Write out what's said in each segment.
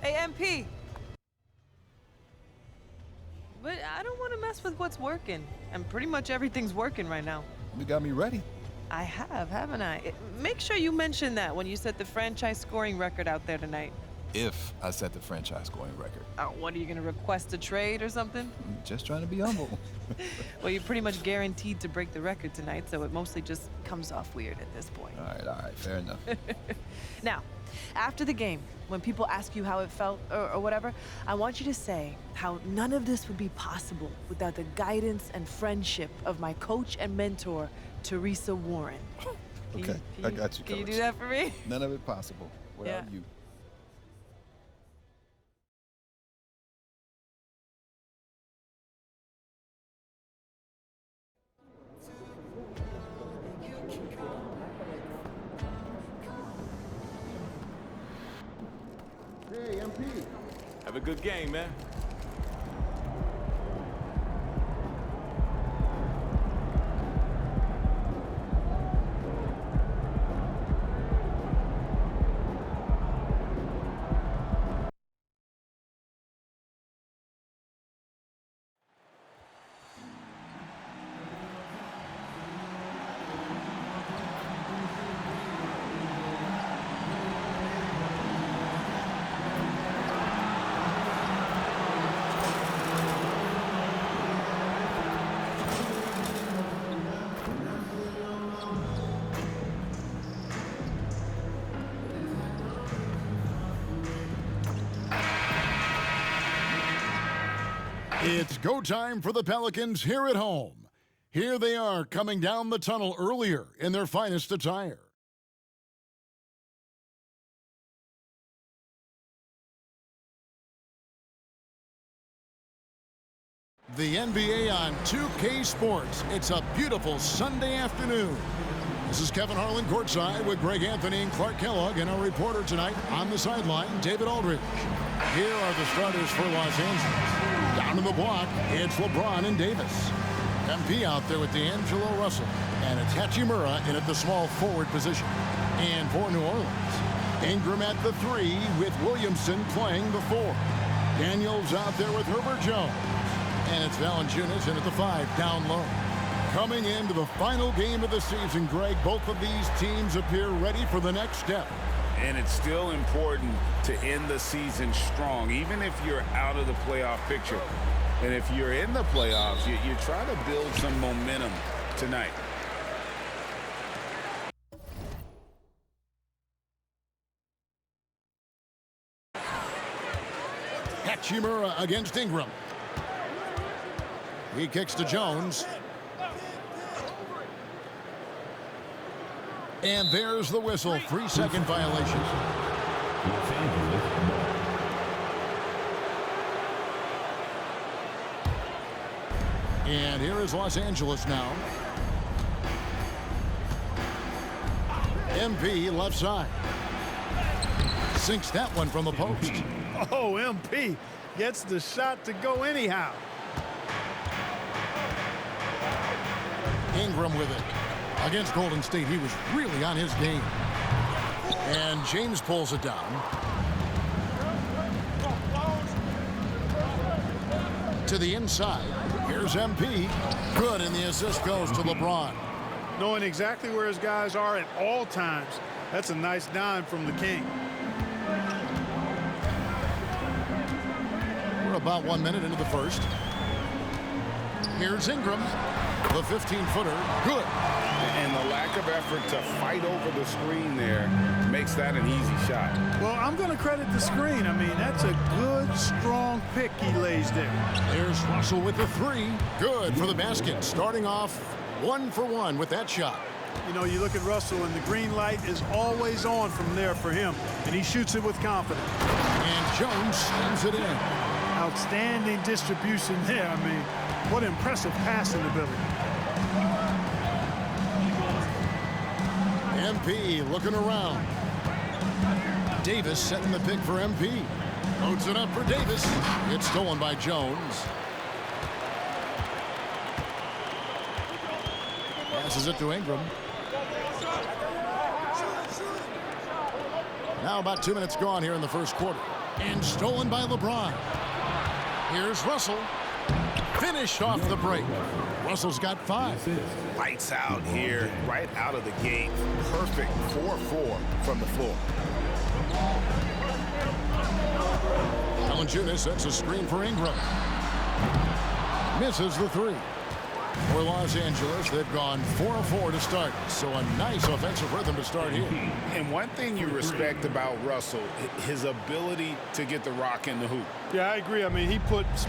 Hey, MP. But I don't want to mess with what's working. And pretty much everything's working right now. You got me ready. I have, haven't I? Make sure you mention that when you set the franchise scoring record out there tonight. If I set the franchise scoring record. What, are you going to request a trade or something? I'm just trying to be humble. Well, you're pretty much guaranteed to break the record tonight, so it mostly just comes off weird at this point. All right, fair enough. Now, after the game, when people ask you how it felt or whatever, I want you to say how none of this would be possible without the guidance and friendship of my coach and mentor, Teresa Warren. Okay, I got you, Can you Coach. do that for me? None of it possible without Yeah. you. Hey, MP. Have a good game, man. It's go time for the Pelicans here at home. Here they are coming down the tunnel earlier in their finest attire. The NBA on 2K Sports. It's a beautiful Sunday afternoon. This is Kevin Harlan courtside with Greg Anthony and Clark Kellogg, and our reporter tonight on the sideline, David Aldridge. Here are the starters for Los Angeles. Down in the block, it's LeBron and Davis. MP out there with D'Angelo Russell, and it's Hachimura in at the small forward position. And for New Orleans, Ingram at the 3 with Williamson playing the 4. Daniels out there with Herbert Jones. And it's Valanciunas in at the 5 down low. Coming into the final game of the season, Greg, both of these teams appear ready for the next step. And it's still important to end the season strong, even if you're out of the playoff picture. And if you're in the playoffs, you try to build some momentum tonight. Hachimura against Ingram. He kicks to Jones. And there's the whistle. 3-second violation. And here is Los Angeles now. MP left side. Sinks that one from the post. Oh, MP gets the shot to go anyhow. Ingram with it. Against Golden State, he was really on his game. And James pulls it down. To the inside. Here's MP. Good, and the assist goes to LeBron. Knowing exactly where his guys are at all times. That's a nice dime from the King. We're about 1 minute into the first. Here's Ingram. The 15-footer. Good. And the lack of effort to fight over the screen there makes that an easy shot. Well, I'm going to credit the screen. I mean, that's a good, strong pick he lays there. There's Russell with the 3. Good for the basket. Starting off 1 for 1 with that shot. You know, you look at Russell, and the green light is always on from there for him, and he shoots it with confidence. And Jones slams it in. Outstanding distribution there. I mean, what impressive passing ability. MP looking around. Davis setting the pick for MP. Loads it up for Davis. It's stolen by Jones. Passes it to Ingram. Now about 2 minutes gone here in the first quarter. And stolen by LeBron. Here's Russell. Finished off the break. Russell's got 5. Lights out here, right out of the gate. Perfect 4-4 from the floor. Valanciunas sets a screen for Ingram. Misses the 3. For Los Angeles, they've gone 4-4 to start, so a nice offensive rhythm to start here. And one thing you respect about Russell, his ability to get the rock in the hoop. Yeah, I agree. I mean, he puts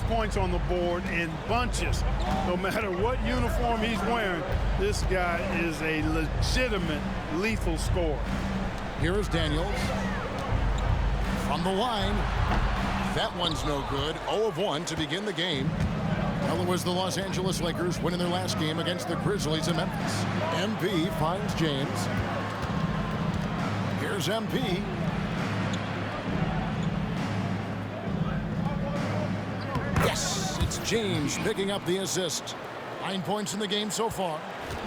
points on the board in bunches. No matter what uniform he's wearing, this guy is a legitimate lethal scorer. Here is Daniels. From the line. That one's no good. 0 of 1 to begin the game. Well, it was the Los Angeles Lakers winning their last game against the Grizzlies in Memphis. MP finds James. Here's MP. Yes, it's James picking up the assist. 9 points in the game so far.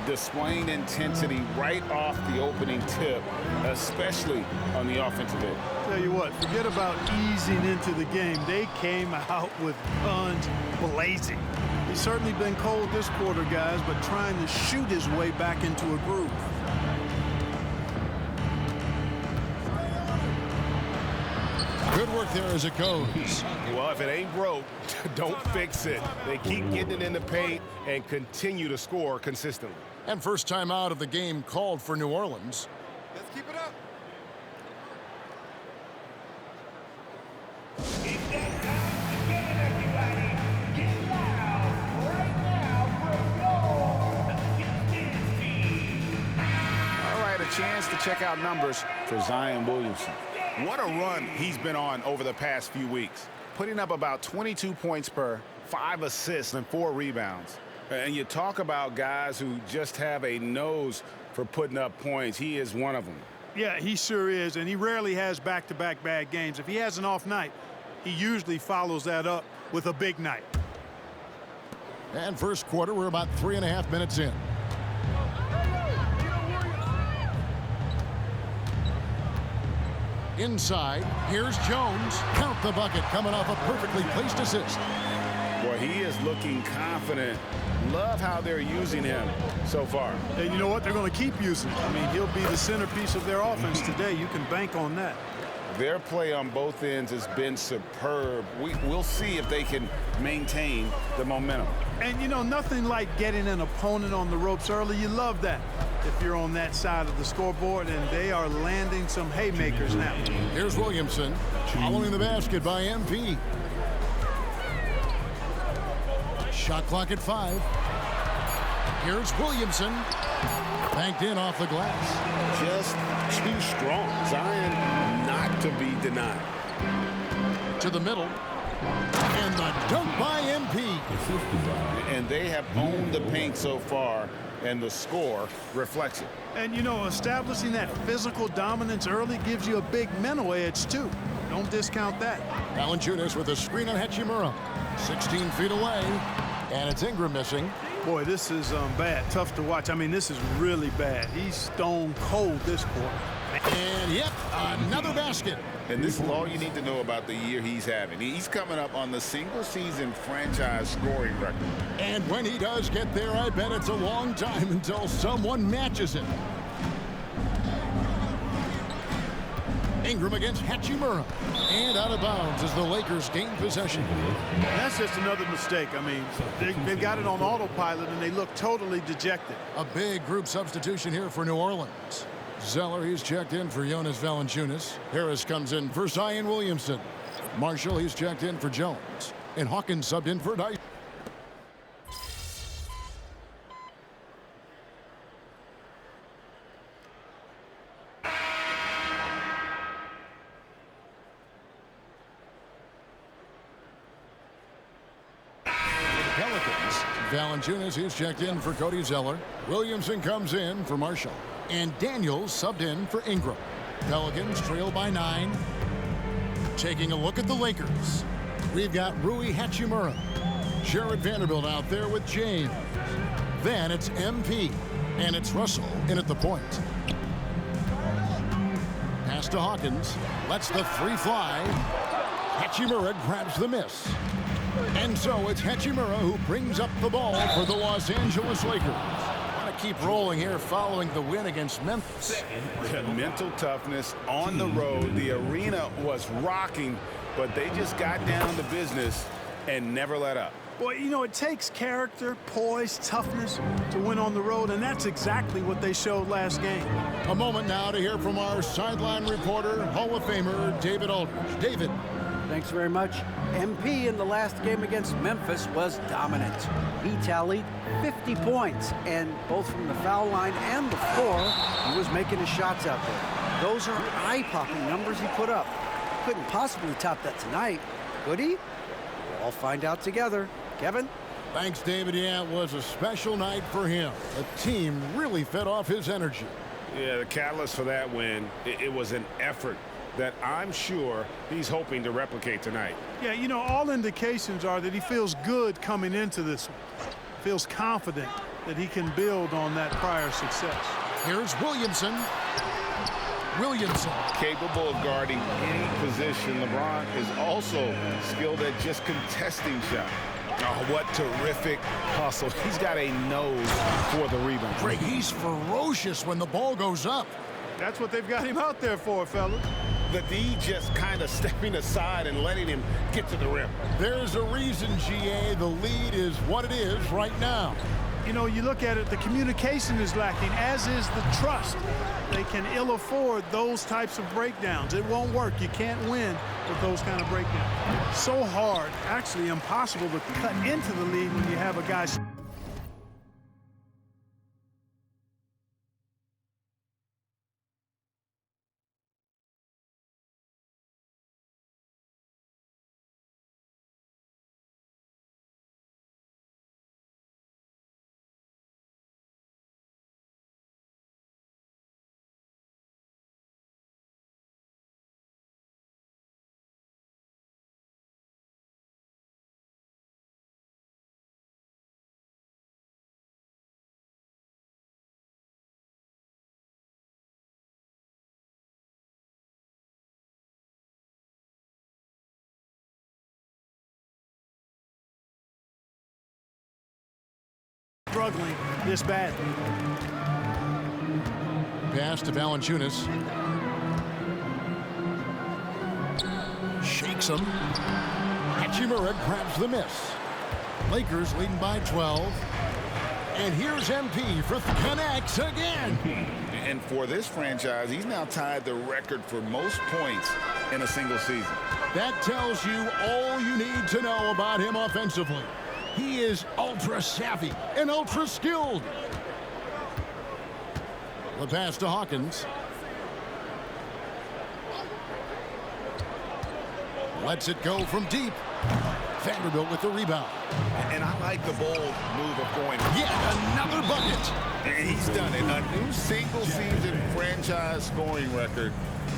Displaying intensity right off the opening tip, especially on the offensive end. Tell you what, forget about easing into the game. They came out with guns blazing. He's certainly been cold this quarter, guys, but trying to shoot his way back into a groove. Good work there as it goes. Well, if it ain't broke, don't fix it. They keep getting it in the paint and continue to score consistently. And first time out of the game called for New Orleans. Let's keep it up. All right, a chance to check out numbers for Zion Williamson. What a run he's been on over the past few weeks. Putting up about 22 points per, 5 assists, and 4 rebounds. And you talk about guys who just have a nose for putting up points. He is one of them. Yeah, he sure is, and he rarely has back-to-back bad games. If he has an off night, he usually follows that up with a big night. And first quarter, we're about 3.5 minutes in. Inside, here's Jones. Count the bucket, coming off a perfectly placed assist. Boy, he is looking confident. Love how they're using him so far. And you know what? They're going to keep using him. I mean, he'll be the centerpiece of their offense today. You can bank on that. Their play on both ends has been superb. We'll see if they can maintain the momentum. And, you know, nothing like getting an opponent on the ropes early. You love that if you're on that side of the scoreboard, and they are landing some haymakers now. Here's Williamson following the basket by MP. Shot clock at 5. Here's Williamson. Banked in off the glass. Just too strong. Zion not to be denied. To the middle. And the dunk by MP. And they have owned the paint so far, and the score reflects it. And, you know, establishing that physical dominance early gives you a big mental edge, too. Don't discount that. Valanciunas with a screen on Hachimura. 16 feet away. And it's Ingram missing. Boy, this is bad. Tough to watch. I mean, this is really bad. He's stone cold this quarter. And, yep, another basket. And this is all you need to know about the year he's having. He's coming up on the single-season franchise scoring record. And when he does get there, I bet it's a long time until someone matches it. Ingram against Hachimura. And out of bounds as the Lakers gain possession. That's just another mistake. I mean, they've got it on autopilot, and they look totally dejected. A big group substitution here for New Orleans. Zeller, he's checked in for Jonas Valanciunas. Harris comes in for Zion Williamson. Marshall, he's checked in for Jones. And Hawkins subbed in for Dice. Pelicans. Valanciunas, he's checked in for Cody Zeller. Williamson comes in for Marshall. And Daniels subbed in for Ingram. Pelicans trail by 9. Taking a look at the Lakers. We've got Rui Hachimura. Jared Vanderbilt out there with James. Then it's MP. And it's Russell in at the point. pass to Hawkins. Lets the three fly. Hachimura grabs the miss. And so it's Hachimura who brings up the ball for the Los Angeles Lakers. Want to keep rolling here following the win against Memphis. Mental toughness on the road. The arena was rocking, but they just got down to business and never let up. Boy, you know, it takes character, poise, toughness to win on the road, and that's exactly what they showed last game. A moment now to hear from our sideline reporter, Hall of Famer David Aldridge. David. Thanks very much. MP in the last game against Memphis was dominant. He tallied 50 points, and both from the foul line and the floor, he was making his shots out there. Those are eye-popping numbers he put up. Couldn't possibly top that tonight, could he? We'll all find out together. Kevin? Thanks, David. Yeah, it was a special night for him. The team really fed off his energy. Yeah, the catalyst for that win, it was an effort that I'm sure he's hoping to replicate tonight. Yeah, you know, all indications are that he feels good coming into this one. Feels confident that he can build on that prior success. Here's Williamson. Capable of guarding any position. LeBron is also skilled at just contesting shots. Oh, what terrific hustle. He's got a nose for the rebound. Greg, he's ferocious when the ball goes up. That's what they've got him out there for, fellas. The D just kind of stepping aside and letting him get to the rim. There's a reason, GA, the lead is what it is right now. You know, you look at it, the communication is lacking, as is the trust. They can ill afford those types of breakdowns. It won't work. You can't win with those kind of breakdowns. So hard, actually impossible to cut into the lead when you have a guy. Struggling this badly. Pass to Valanciunas. Shakes him. Hachimura grabs the miss. Lakers leading by 12. And here's MP for connects again. And for this franchise, he's now tied the record for most points in a single season. That tells you all you need to know about him offensively. He is ultra savvy and ultra skilled. The pass to Hawkins. Lets it go from deep. Vanderbilt with the rebound. And I like the bold move of going. Yeah, another bucket. And he's done it. A new single-season franchise scoring record.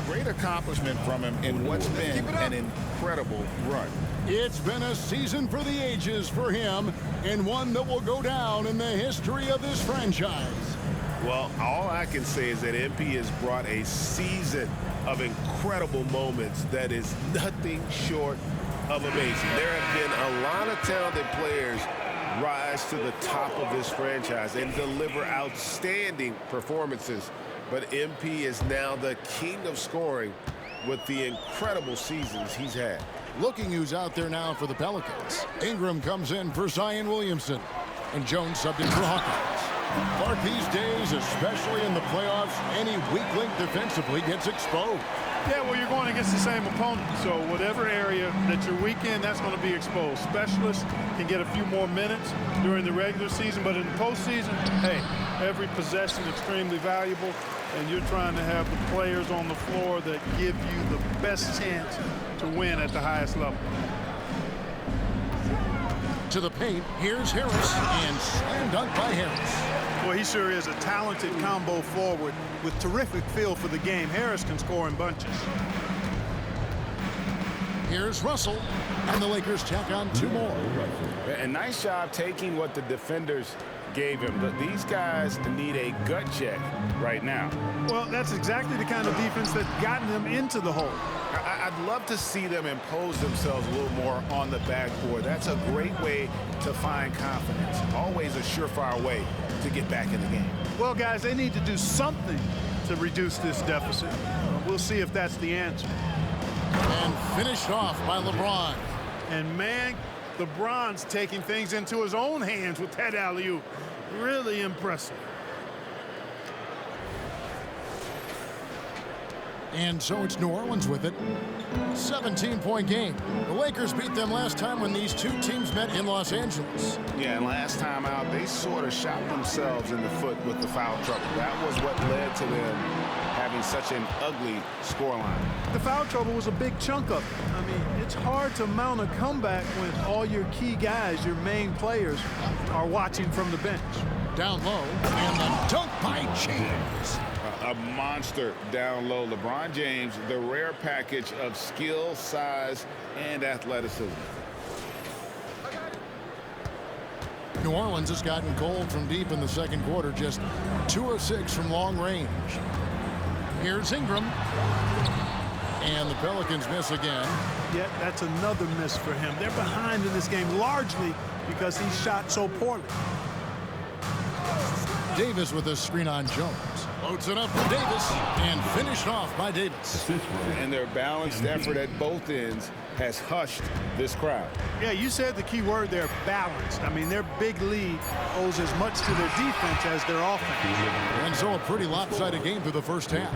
Great accomplishment from him in what's been an incredible run. It's been a season for the ages for him, and one that will go down in the history of this franchise. Well, all I can say is that MP has brought a season of incredible moments that is nothing short of amazing. There have been a lot of talented players rise to the top of this franchise and deliver outstanding performances. But MP is now the king of scoring with the incredible seasons he's had. Looking who's out there now for the Pelicans. Ingram comes in for Zion Williamson. And Jones subbed in for Hawkins. Clark, these days, especially in the playoffs, any weak link defensively gets exposed. Yeah, well, you're going against the same opponent. So whatever area that you're weak in, that's going to be exposed. Specialists can get a few more minutes during the regular season, but in the postseason, hey, every possession is extremely valuable, and you're trying to have the players on the floor that give you the best chance to win at the highest level. To the paint, here's Harris, and slam dunk by Harris. Well, he sure is a talented combo forward with terrific feel for the game. Harris can score in bunches. Here's Russell, and the Lakers tack on two more. A nice job taking what the defenders gave him. But these guys need a gut check right now. Well, that's exactly the kind of defense that's gotten them into the hole. I'd love to see them impose themselves a little more on the backboard. That's a great way to find confidence. Always a surefire way to get back in the game. Well, guys, they need to do something to reduce this deficit. We'll see if that's the answer. And finished off by LeBron. And, man, LeBron's taking things into his own hands with that alley-oop. Really impressive. And so it's New Orleans with it. 17-point game. The Lakers beat them last time when these two teams met in Los Angeles. Yeah, and last time out, they sort of shot themselves in the foot with the foul trouble. That was what led to them having such an ugly scoreline. The foul trouble was a big chunk of it. I mean, it's hard to mount a comeback when all your key guys, your main players, are watching from the bench. Down low, and the dunk by James. A monster down low. LeBron James, the rare package of skill, size, and athleticism. New Orleans has gotten cold from deep in the second quarter, just 2 of 6 from long range. Here's Ingram. And the Pelicans miss again. Yeah, that's another miss for him. They're behind in this game largely because he shot so poorly. Davis with a screen on Jones. Loads it up for Davis and finished off by Davis. And their balanced effort at both ends has hushed this crowd. Yeah, you said the key word there, balanced. I mean, their big lead owes as much to their defense as their offense. And so a pretty lopsided game through the first half.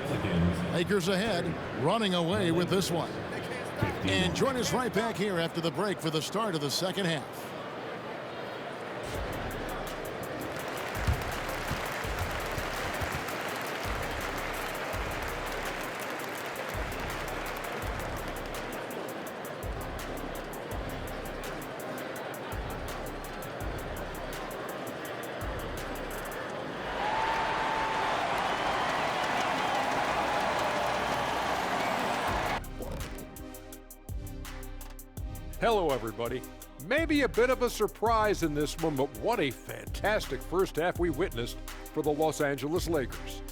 Lakers ahead, running away with this one. And join us right back here after the break for the start of the second half. Hello, everybody. Maybe a bit of a surprise in this one, but what a fantastic first half we witnessed for the Los Angeles Lakers.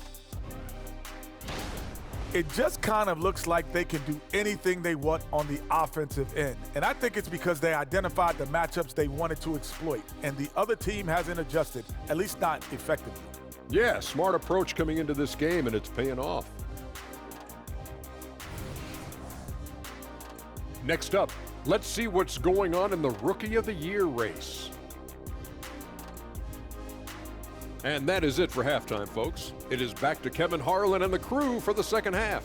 It just kind of looks like they can do anything they want on the offensive end. And I think it's because they identified the matchups they wanted to exploit, and the other team hasn't adjusted, at least not effectively. Yeah, smart approach coming into this game, and it's paying off. Next up, let's see what's going on in the Rookie of the Year race. And that is it for halftime, folks. It is back to Kevin Harlan and the crew for the second half.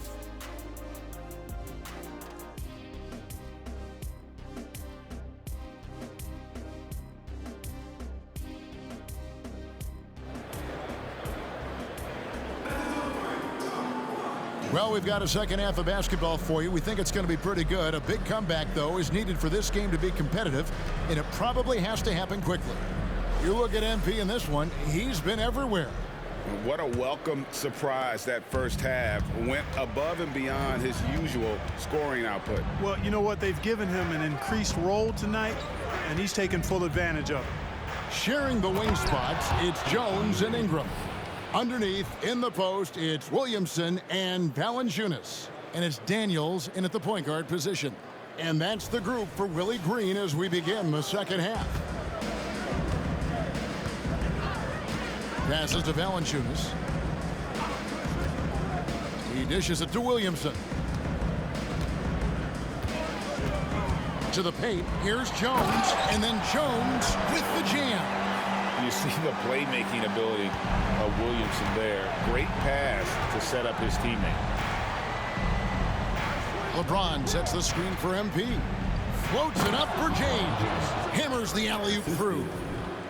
Well, we've got a second half of basketball for you. We think it's going to be pretty good. A big comeback, though, is needed for this game to be competitive, and it probably has to happen quickly. You look at MP in this one, he's been everywhere. What a welcome surprise that first half. Went above and beyond his usual scoring output. Well, you know what? They've given him an increased role tonight, and he's taken full advantage of it. Sharing the wing spots, it's Jones and Ingram. Underneath, in the post, it's Williamson and Valanciunas. And it's Daniels in at the point guard position. And that's the group for Willie Green as we begin the second half. Passes to Valanciunas. He dishes it to Williamson. To the paint, here's Jones, and then Jones with the jam. You see the playmaking ability of Williamson there. Great pass to set up his teammate. LeBron sets the screen for MP. Floats it up for James. Hammers the alley-oop through.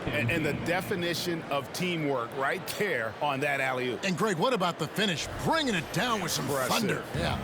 And the definition of teamwork right there on that alley-oop. And Greg, what about the finish? Bringing it down with some thunder. Yeah.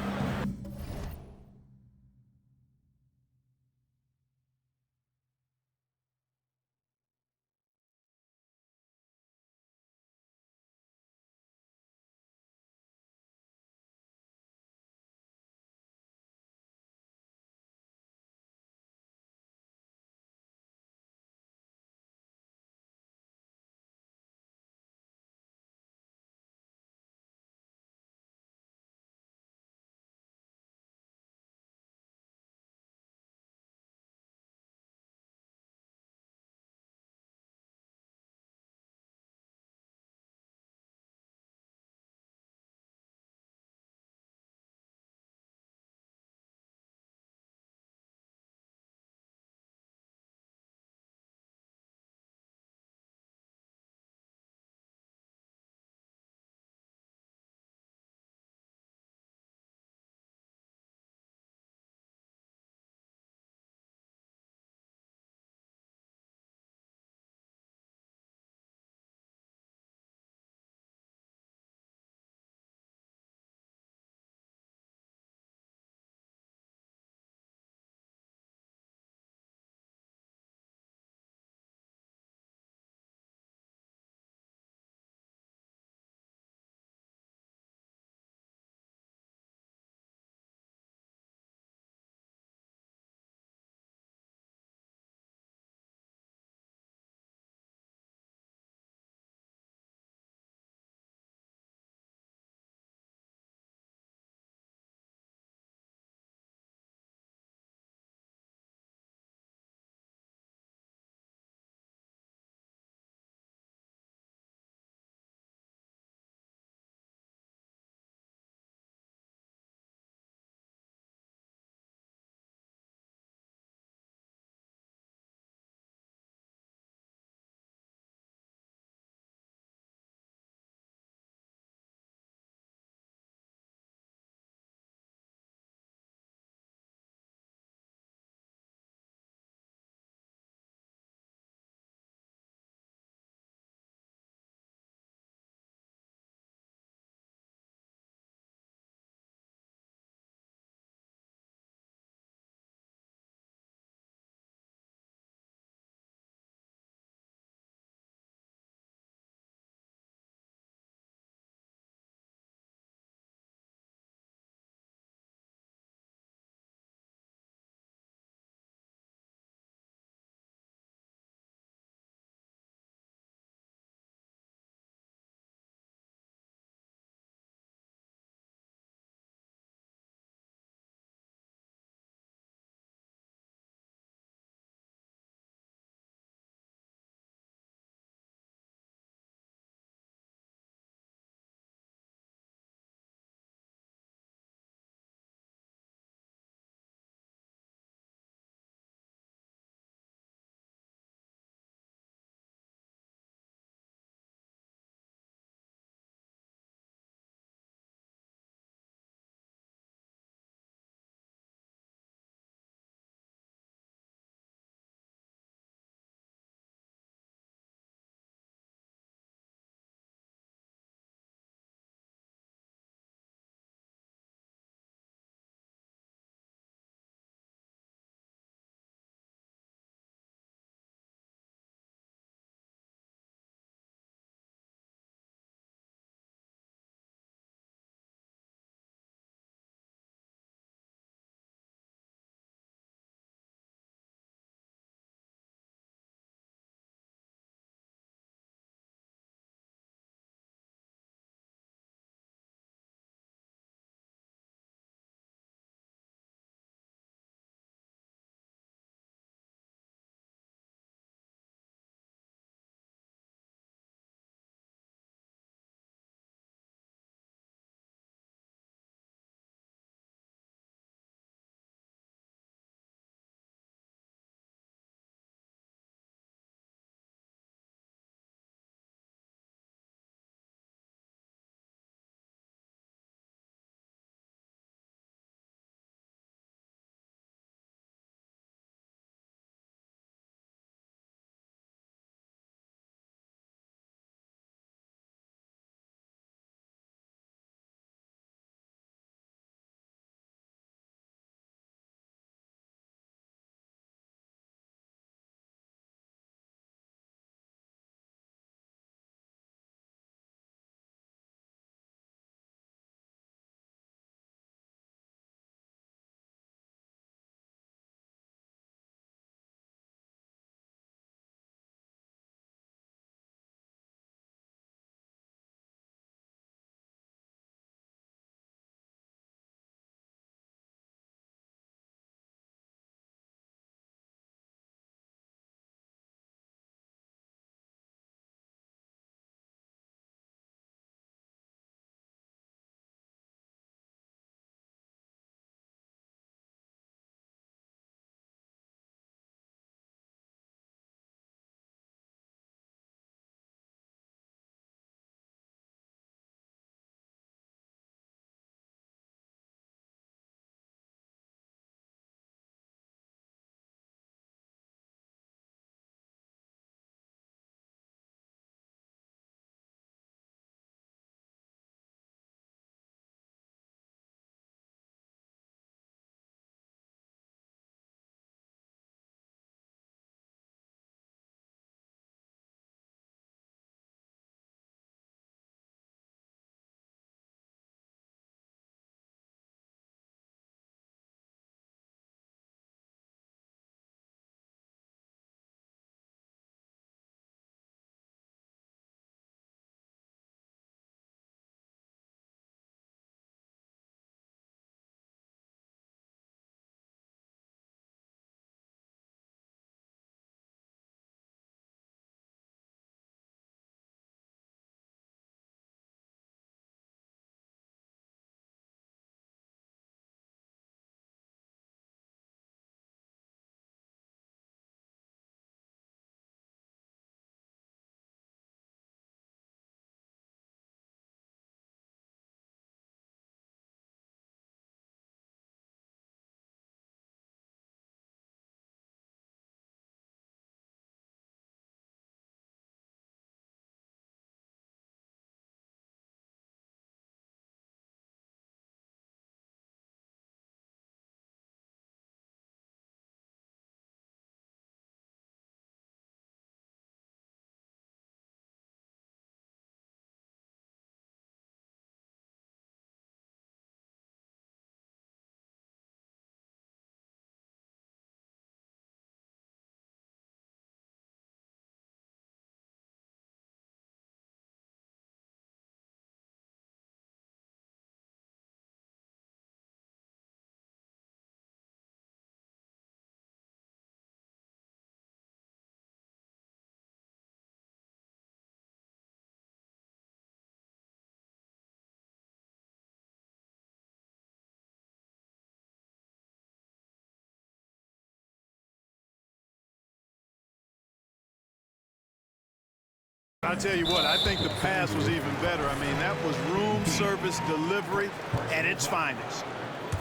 I'll tell you what, I think the pass was even better. I mean, that was room service delivery at its finest.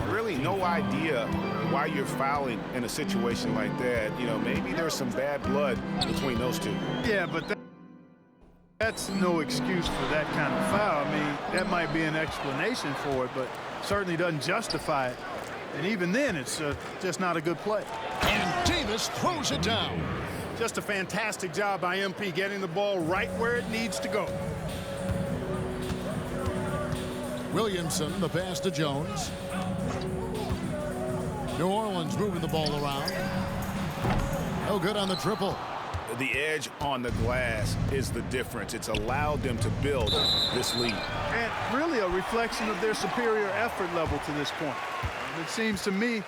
Really no idea why you're fouling in a situation like that. You know, maybe there's some bad blood between those two. Yeah, but that's no excuse for that kind of foul. I mean, that might be an explanation for it, but certainly doesn't justify it. And even then, it's just not a good play. And Davis throws it down. Just a fantastic job by MP getting the ball right where it needs to go. Williamson, the pass to Jones. New Orleans moving the ball around. No good on the triple. The edge on the glass is the difference. It's allowed them to build this lead. And really a reflection of their superior effort level to this point. It seems to me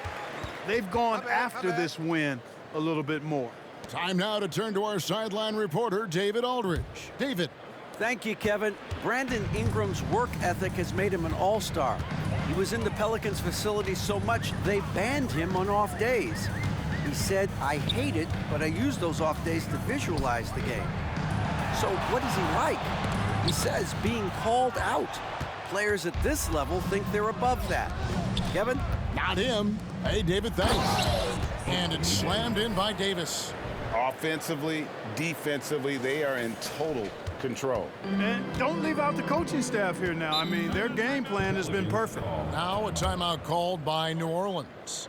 they've gone after this win a little bit more. Time now to turn to our sideline reporter, David Aldridge. David. Thank you, Kevin. Brandon Ingram's work ethic has made him an all-star. He was in the Pelicans facility so much they banned him on off days. He said, "I hate it, but I use those off days to visualize the game." So what is he like? He says being called out. Players at this level think they're above that. Kevin? Not him. Hey, David, thanks. And it's slammed in by Davis. Offensively, defensively, they are in total control. And don't leave out the coaching staff here now. I mean, their game plan has been perfect. Now a timeout called by New Orleans.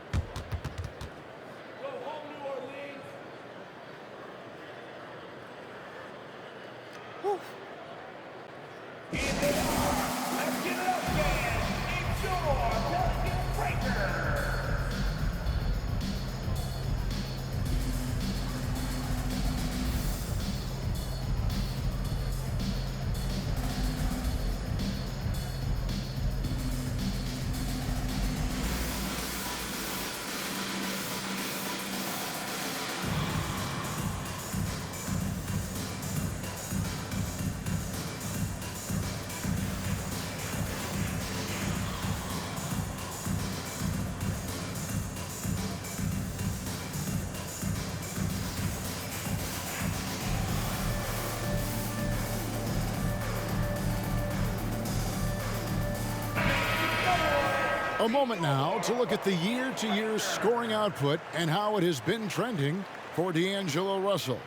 A moment now to look at the year-to-year scoring output and how it has been trending for D'Angelo Russell.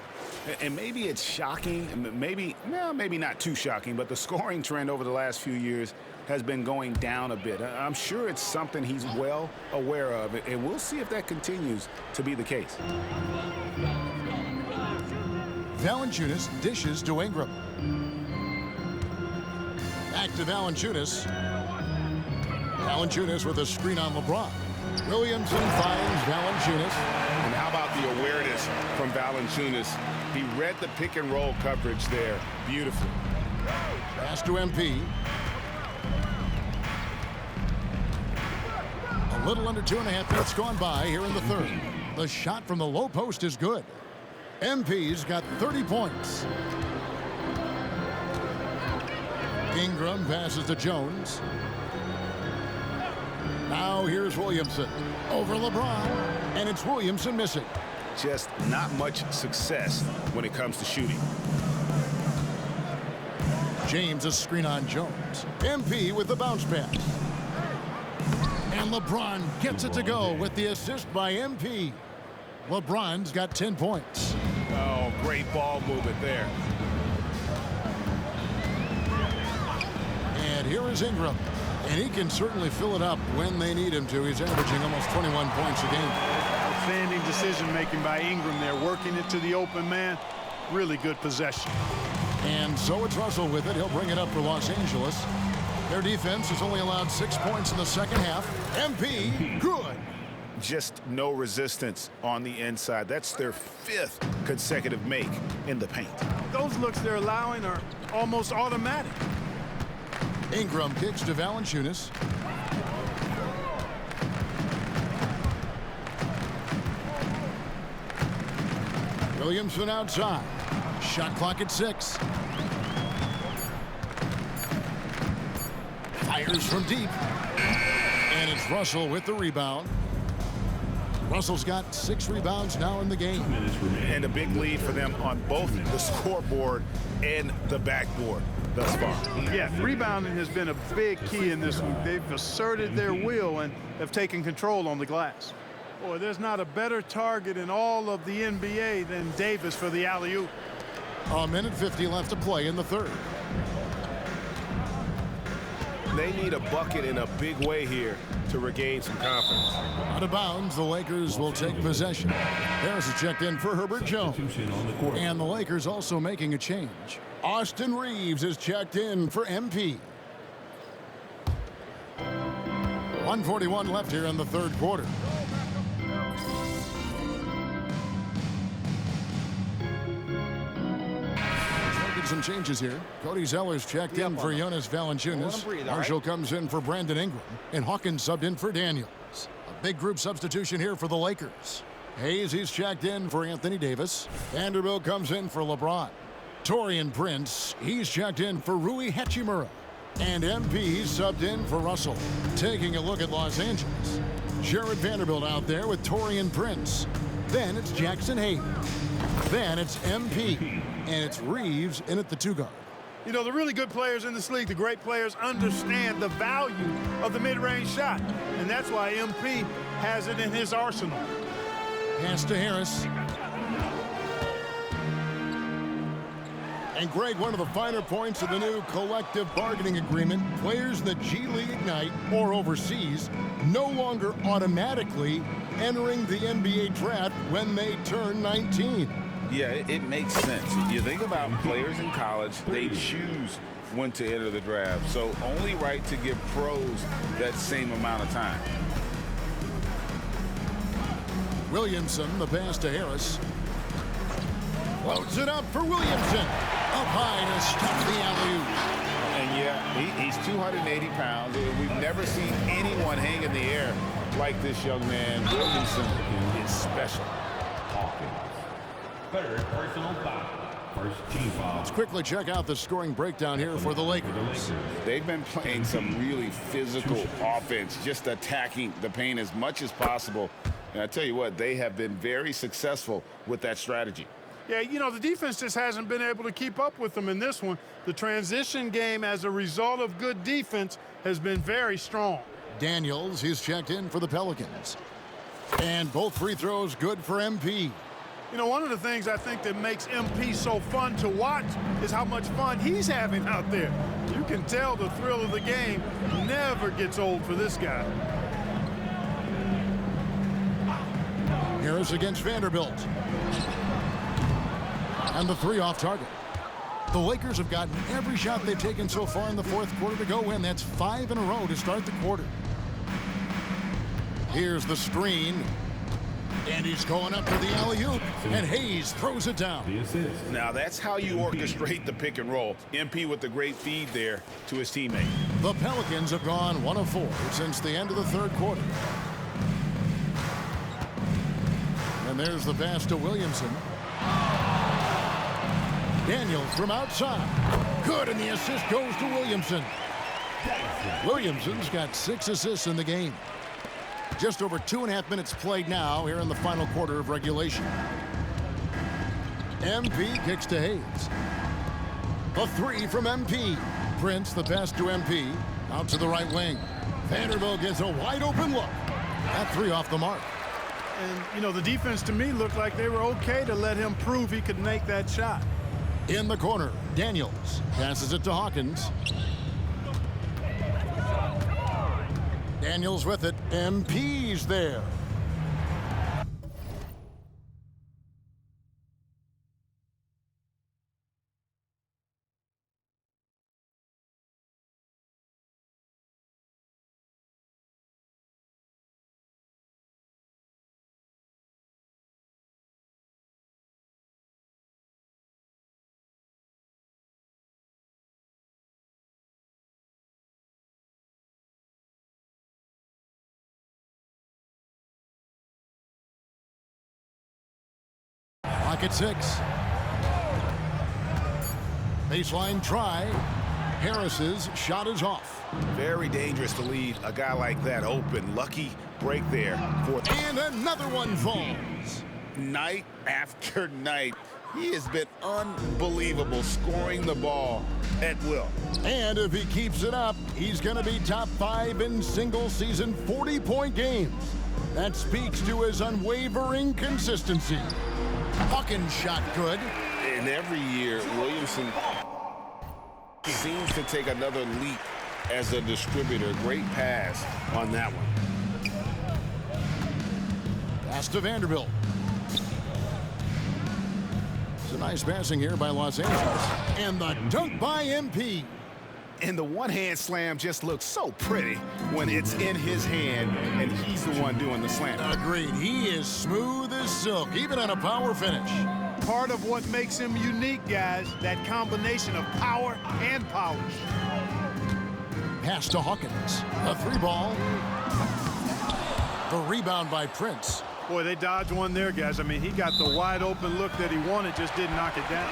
And maybe it's shocking, maybe not too shocking, but the scoring trend over the last few years has been going down a bit. I'm sure it's something he's well aware of, and we'll see if that continues to be the case. Valanciunas dishes to Ingram. Back to Valanciunas. Valanciunas with a screen on LeBron. Williamson finds Valanciunas. And how about the awareness from Valanciunas? He read the pick and roll coverage there beautifully. Pass to MP. A little under 2.5 minutes gone by here in the third. The shot from the low post is good. MP's got 30 points. Ingram passes to Jones. Now here's Williamson over LeBron, and it's Williamson missing. Just not much success when it comes to shooting. James a screen on Jones. MP with the bounce pass. And LeBron gets it to go with the assist by MP. LeBron's got 10 points. Oh, great ball movement there. And here is Ingram. And he can certainly fill it up when they need him to. He's averaging almost 21 points a game. Outstanding decision-making by Ingram there, working it to the open man. Really good possession. And so it's Russell with it. He'll bring it up for Los Angeles. Their defense has only allowed 6 points in the second half. MP, good. Just no resistance on the inside. That's their 5th consecutive make in the paint. Those looks they're allowing are almost automatic. Ingram kicks to Valanciunas. Williamson outside. Shot clock at 6. Fires from deep. And it's Russell with the rebound. Russell's got 6 rebounds now in the game. And a big lead for them on both the scoreboard and the backboard thus far. Yeah, rebounding has been a big key in this one. They've asserted their will and have taken control on the glass. Boy, there's not a better target in all of the NBA than Davis for the alley-oop. A minute 50 left to play in the third. They need a bucket in a big way here to regain some confidence. Out of bounds, the Lakers will take possession. Harris is checked in for Herbert Jones. And the Lakers also making a change. Austin Reeves is checked in for MP. 1:41 left here in the third quarter. Some changes here. Cody Zeller's checked in for Jonas Valanciunas. Marshall comes in for Brandon Ingram. And Hawkins subbed in for Daniels. A big group substitution here for the Lakers. Hayes, he's checked in for Anthony Davis. Vanderbilt comes in for LeBron. Taurean Prince, he's checked in for Rui Hachimura. And MP subbed in for Russell. Taking a look at Los Angeles. Jared Vanderbilt out there with Taurean Prince. Then it's Jackson Hayes. Then it's MP. And it's Reeves in at the 2 guard. You know, the really good players in this league, the great players, understand the value of the mid-range shot. And that's why MP has it in his arsenal. Pass to Harris. And Greg, one of the finer points of the new collective bargaining agreement, players in the G League Ignite or overseas no longer automatically entering the NBA draft when they turn 19. Yeah, it makes sense. You think about players in college, they choose when to enter the draft. So only right to give pros that same amount of time. Williamson, the pass to Harris. Loads it up for Williamson. Up high to stop the alley-oop. And yeah, he's 280 pounds. We've never seen anyone hang in the air like this young man. Williamson is special. Third personal foul. First team foul. Let's quickly check out the scoring breakdown here for the Lakers. They've been playing some really physical offense, just attacking the paint as much as possible. And I tell you what, they have been very successful with that strategy. Yeah, you know, the defense just hasn't been able to keep up with them in this one. The transition game as a result of good defense has been very strong. Daniels, he's checked in for the Pelicans. And both free throws good for MP. You know, one of the things I think that makes MP so fun to watch is how much fun he's having out there. You can tell the thrill of the game never gets old for this guy. Harris against Vanderbilt. And the 3 off target. The Lakers have gotten every shot they've taken so far in the fourth quarter to go in. That's 5 in a row to start the quarter. Here's the screen. And he's going up for the alley-oop, and Hayes throws it down. Now that's how you orchestrate the pick and roll. MP with the great feed there to his teammate. The Pelicans have gone 1 of 4 since the end of the third quarter. And there's the pass to Williamson. Daniels from outside. Good, and the assist goes to Williamson. Williamson's got 6 assists in the game. Just over 2.5 minutes played now here in the final quarter of regulation. MP kicks to Hayes. A 3 from MP. Prince, the pass to MP. Out to the right wing. Vanderbilt gets a wide open look. That 3 off the mark. And, you know, the defense to me looked like they were okay to let him prove he could make that shot. In the corner, Daniels passes it to Hawkins. Daniels with it. MP's there. Clock at 6. Baseline try. Harris's shot is off. Very dangerous to leave a guy like that open. Lucky break there. And another one falls. Night after night, he has been unbelievable scoring the ball at will. And if he keeps it up, he's going to be top 5 in single-season 40-point games. That speaks to his unwavering consistency. Hawkins shot good. And every year, Williamson seems to take another leap as a distributor. Great pass on that one. Pass to Vanderbilt. It's a nice passing here by Los Angeles. And the dunk by MP. And the one-hand slam just looks so pretty when it's in his hand and he's the one doing the slam. Agreed. He is smooth as silk, even on a power finish. Part of what makes him unique, guys, that combination of power and polish. Pass to Hawkins. A 3-ball. The rebound by Prince. Boy, they dodged one there, guys. I mean, he got the wide-open look that he wanted, just didn't knock it down.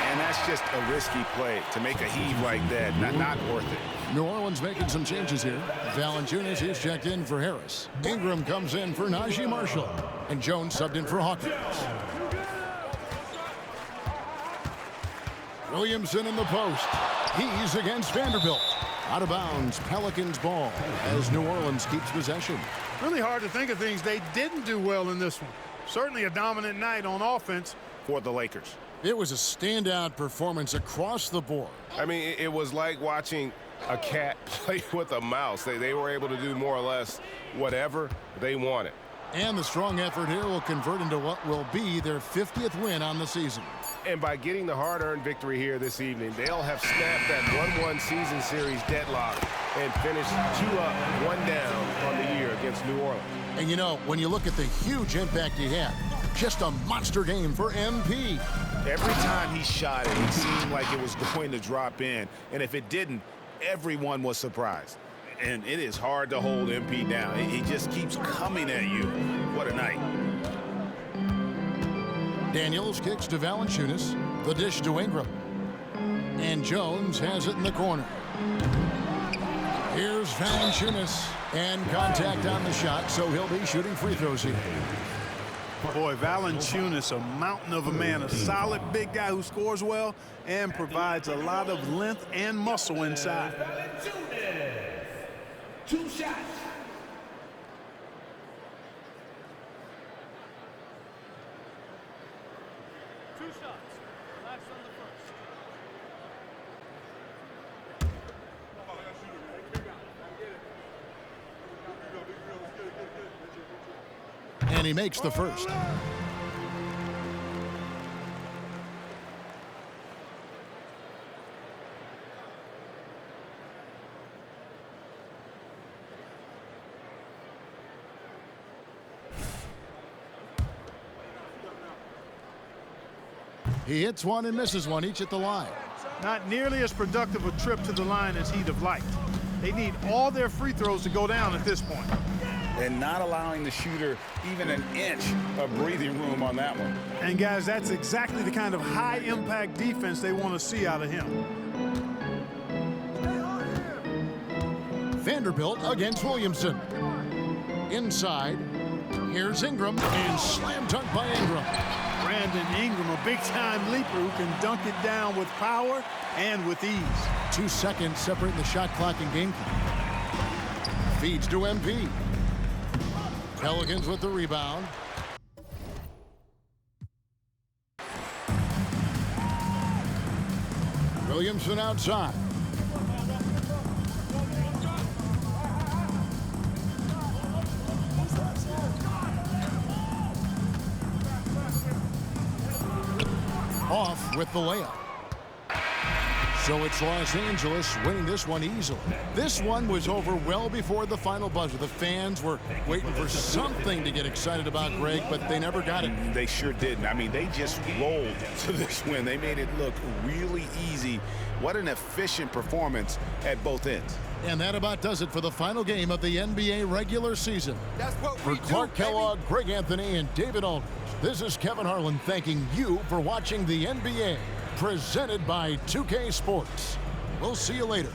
And that's just a risky play to make a heave like that. Not worth it. New Orleans making some changes here. Valanciunas is checked in for Harris. Ingram comes in for Najee Marshall. And Jones subbed in for Hawkins. Williamson in the post. He's against Vanderbilt. Out of bounds, Pelicans ball as New Orleans keeps possession. Really hard to think of things they didn't do well in this one. Certainly a dominant night on offense For the Lakers. It was a standout performance across the board. I mean, it was like watching a cat play with a mouse. They were able to do more or less whatever they wanted. And the strong effort here will convert into what will be their 50th win on the season. And by getting the hard-earned victory here this evening, they'll have snapped that 1-1 season series deadlock and finished 2 up, 1 down on the year against New Orleans. And you know, when you look at the huge impact he had, just a monster game for MP. Every time he shot it seemed like it was going to drop in. And if it didn't, everyone was surprised. And it is hard to hold MP down. He just keeps coming at you. What a night. Daniels kicks to Valanciunas. The dish to Ingram. And Jones has it in the corner. Here's Valanciunas. And contact on the shot, so he'll be shooting free throws here. Boy, Valanciunas, a mountain of a man, a solid big guy who scores well and provides a lot of length and muscle inside. 2 shots. And he makes the first. He hits one and misses one, each at the line. Not nearly as productive a trip to the line as he'd have liked. They need all their free throws to go down at this point. And not allowing the shooter even an inch of breathing room on that one. And guys, that's exactly the kind of high-impact defense they want to see out of him. Vanderbilt against Williamson. Inside, here's Ingram, and slam dunk by Ingram. Brandon Ingram, a big-time leaper who can dunk it down with power and with ease. 2 seconds separating the shot clock and game clock. Feeds to MP. Pelicans with the rebound. Williamson outside. Off with the layup. So it's Los Angeles winning this one easily. This one was over well before the final buzzer. The fans were waiting for something to get excited about, Greg, but they never got it. They sure didn't. I mean, they just rolled to this win. They made it look really easy. What an efficient performance at both ends. And that about does it for the final game of the NBA regular season. For Clark Kellogg, Greg Anthony, and David Aldridge, this is Kevin Harlan thanking you for watching the NBA. Presented by 2K Sports. We'll see you later.